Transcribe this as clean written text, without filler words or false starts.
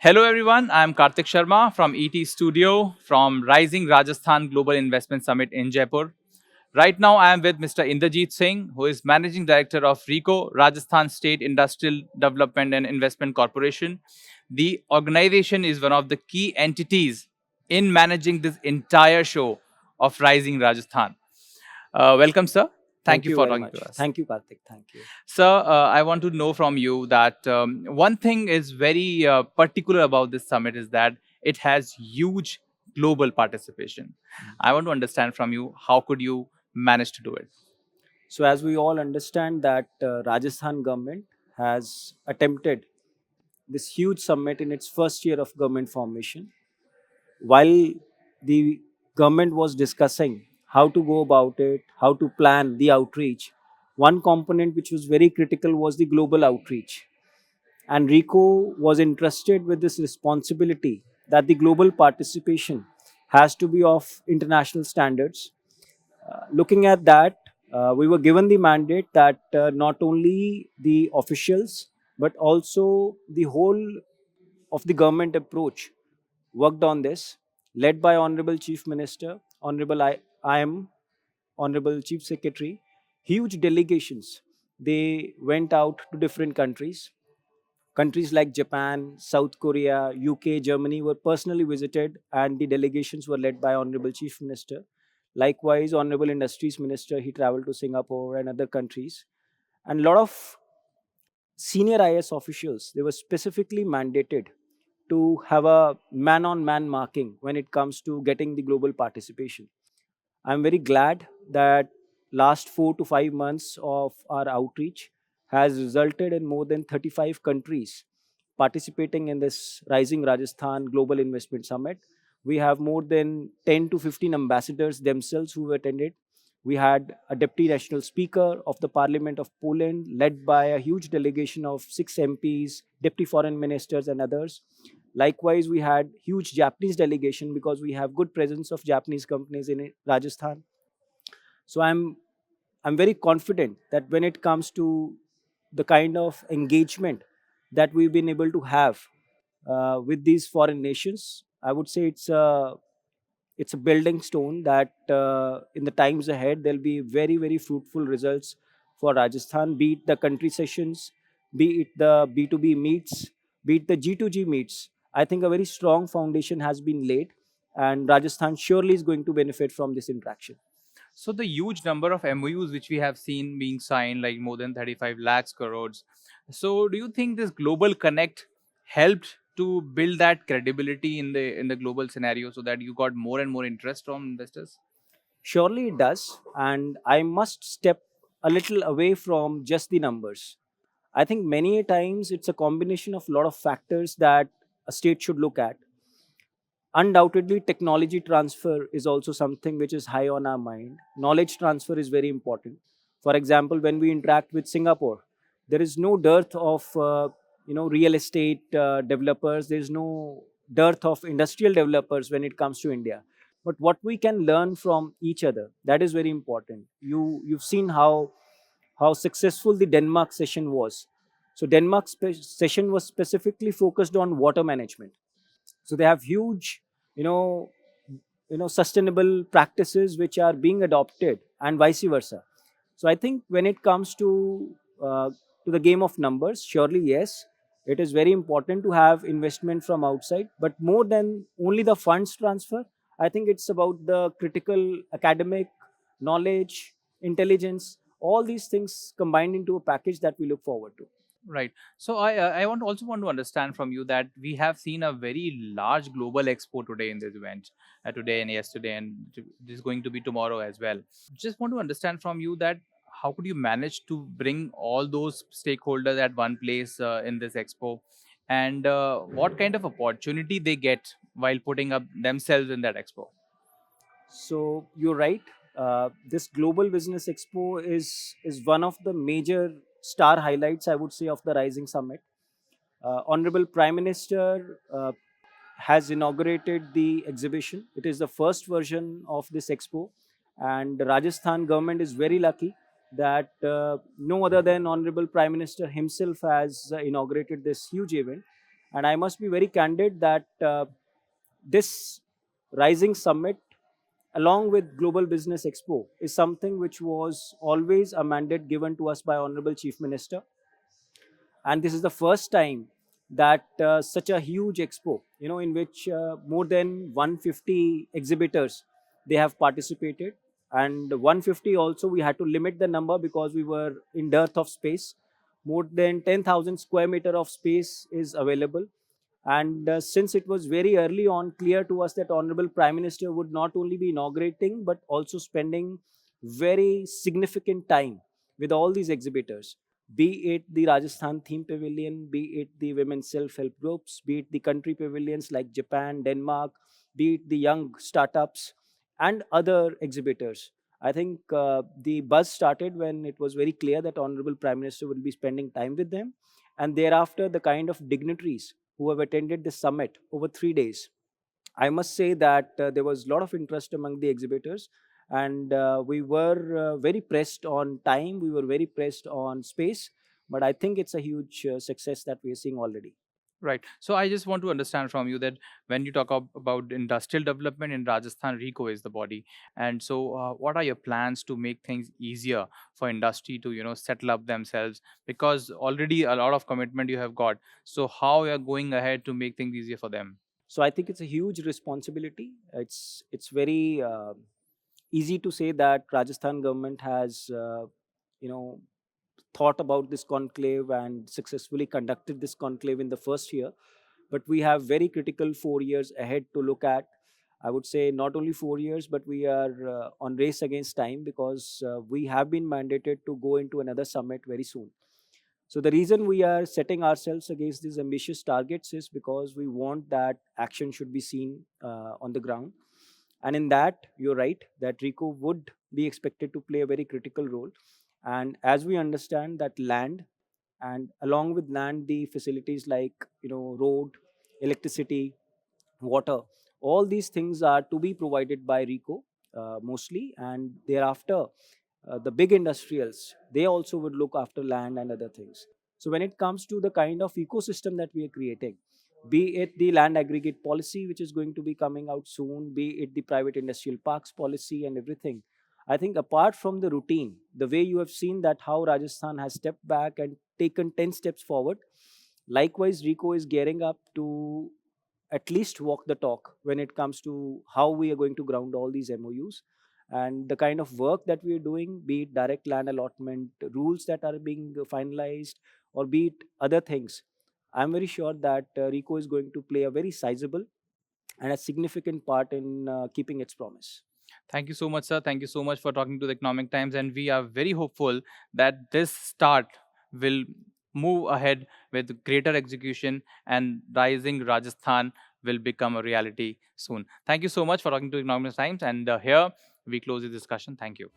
Hello everyone, I am Karthik Sharma from ETStudio from Rising Rajasthan Global Investment Summit in Jaipur. Right now I am with Mr. Inderjeet Singh, who is Managing Director of RIICO, Rajasthan State Industrial Development and Investment Corporation. The organization is one of the key entities in managing this entire show of Rising Rajasthan. Welcome, sir. Thank Thank you you for very talking to much. us. Thank you, Karthik. Thank you. Sir, I want to know from you that one thing is very particular about this summit is that it has huge global participation. I want to understand from you how could you manage to do it? So, as we all understand that Rajasthan government has attempted this huge summit in its first year of government formation. While the government was discussing how to go about it, how to plan the outreach, one component which was very critical was the global outreach. And RICO was entrusted with this responsibility that the global participation has to be of international standards. Looking at that, we were given the mandate that not only the officials but also the whole of the government approach worked on this, led by Honorable Chief Minister, Honorable IM, Honorable Chief Secretary. Huge delegations. They went out to different countries. Countries like Japan, South Korea, UK, Germany were personally visited, and the delegations were led by Honorable Chief Minister. Likewise, Honorable Industries Minister, he traveled to Singapore and other countries. And a lot of senior IAS officials, they were specifically mandated to have a man on man marking when it comes to getting the global participation. I'm very glad that last 4 to 5 months of our outreach has resulted in more than 35 countries participating in this Rising Rajasthan Global Investment Summit. We have more than 10 to 15 ambassadors themselves who attended. We had a deputy national speaker of the Parliament of Poland, led by a huge delegation of 6 MPs, deputy foreign ministers, and others. Likewise, we had huge Japanese delegation because we have good presence of Japanese companies in Rajasthan. So I'm very confident that when it comes to the kind of engagement that we've been able to have with these foreign nations, I would say it's a building stone that in the times ahead there'll be very fruitful results for Rajasthan, be it the country sessions, be it the B2B meets, be it the G2G meets. I think a very strong foundation has been laid, and Rajasthan surely is going to benefit from this interaction. So the huge number of MOUs which we have seen being signed, like more than 35 lakhs crores. So do you think this global connect helped to build that credibility in the global scenario so that you got more and more interest from investors? Surely it does, and I must step a little away from just the numbers. I think many a times it's a combination of a lot of factors that a state should look at. Undoubtedly, technology transfer is also something which is high on our mind. Knowledge transfer is very important. For example, when we interact with Singapore, there is no dearth of real estate developers. There is no dearth of industrial developers when it comes to India. But what we can learn from each other, that is very important. You've seen how successful the Denmark session was. So Denmark session was specifically focused on water management. So they have huge, you know sustainable practices which are being adopted, and vice versa. So I think when it comes to the game of numbers, surely yes, it is very important to have investment from outside, but more than only the funds transfer, I think it's about the critical academic knowledge, intelligence, all these things combined into a package that we look forward to. Right. So I want to understand from you that we have seen a very large global expo today in this event, today and yesterday, and this is going to be tomorrow as well. Just want to understand from you that how could you manage to bring all those stakeholders at one place in this expo, and what kind of opportunity they get while putting up themselves in that expo? So you're right. This Global Business Expo is one of the major star highlights, I would say, of the Rising Summit. Honorable Prime Minister has inaugurated the exhibition. It is the first version of this expo, and the Rajasthan government is very lucky that no other than Honorable Prime Minister himself has inaugurated this huge event. And I must be very candid that this Rising Summit, along with Global Business Expo, is something which was always a mandate given to us by Honorable Chief Minister. And this is the first time that such a huge expo, in which more than 150 exhibitors, they have participated. And 150 also, we had to limit the number because we were in dearth of space. More than 10,000 square meter of space is available. And since it was very early on clear to us that Honorable Prime Minister would not only be inaugurating but also spending very significant time with all these exhibitors, be it the Rajasthan theme pavilion, be it the women's self-help groups, be it the country pavilions like Japan, Denmark, be it the young startups and other exhibitors. I think the buzz started when it was very clear that Honorable Prime Minister will be spending time with them, and thereafter the kind of dignitaries who have attended this summit over 3 days. I must say that there was a lot of interest among the exhibitors, and we were very pressed on time, we were very pressed on space, but I think it's a huge success that we are seeing already. Right. So I just want to understand from you that when you talk about industrial development in Rajasthan, RIICO is the body. And so, what are your plans to make things easier for industry to settle up themselves? Because already a lot of commitment you have got. So how you are going ahead to make things easier for them? So I think it's a huge responsibility. It's very easy to say that Rajasthan government has you know thought about this conclave and successfully conducted this conclave in the first year. But we have very critical 4 years ahead to look at. I would say not only 4 years, but we are on race against time because we have been mandated to go into another summit very soon. So the reason we are setting ourselves against these ambitious targets is because we want that action should be seen on the ground. And in that, you're right, that RICO would be expected to play a very critical role. And as we understand that land, and along with land, the facilities like road, electricity, water, all these things are to be provided by RICO mostly, and thereafter the big industrials, they also would look after land and other things. So when it comes to the kind of ecosystem that we are creating, be it the land aggregate policy, which is going to be coming out soon, be it the private industrial parks policy and everything, I think apart from the routine, the way you have seen that how Rajasthan has stepped back and taken 10 steps forward, likewise, RICO is gearing up to at least walk the talk when it comes to how we are going to ground all these MOUs and the kind of work that we are doing, be it direct land allotment rules that are being finalized, or be it other things. I'm very sure that RICO is going to play a very sizable and a significant part in keeping its promise. Thank you so much, sir. Thank you so much for talking to the Economic Times. And we are very hopeful that this start will move ahead with greater execution and rising Rajasthan will become a reality soon. Thank you so much for talking to Economic Times. And here we close the discussion. Thank you.